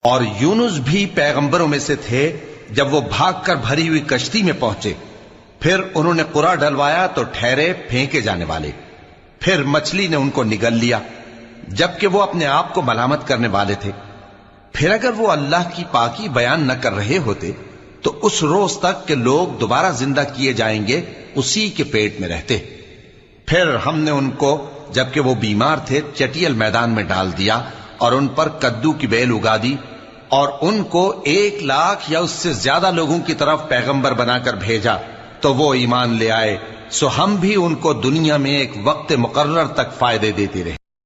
और यूनुस भी पैगंबरों में से थे। जब वो भागकर भरी हुई कश्ती में पहुंचे, फिर उन्होंने कुरा डलवाया तो ठहरे फेंके जाने वाले। फिर मछली ने उनको निगल लिया, जबकि वो अपने आप को मलामत करने वाले थे। फिर अगर वो अल्लाह की पाकी बयान न कर रहे होते तो उस रोज तक के लोग दोबारा जिंदा किए जाएंगे उसी के पेट में रहते। फिर हमने उनको, जबकि वो बीमार थे, चटियल मैदान में डाल दिया और उन पर कद्दू की बेल उगा दी और उनको 1 लाख या उससे ज्यादा लोगों की तरफ पैगंबर बनाकर भेजा तो वो ईमान ले आए। सो हम भी उनको दुनिया में एक वक्त मुकर्रर तक फायदे देते रहे।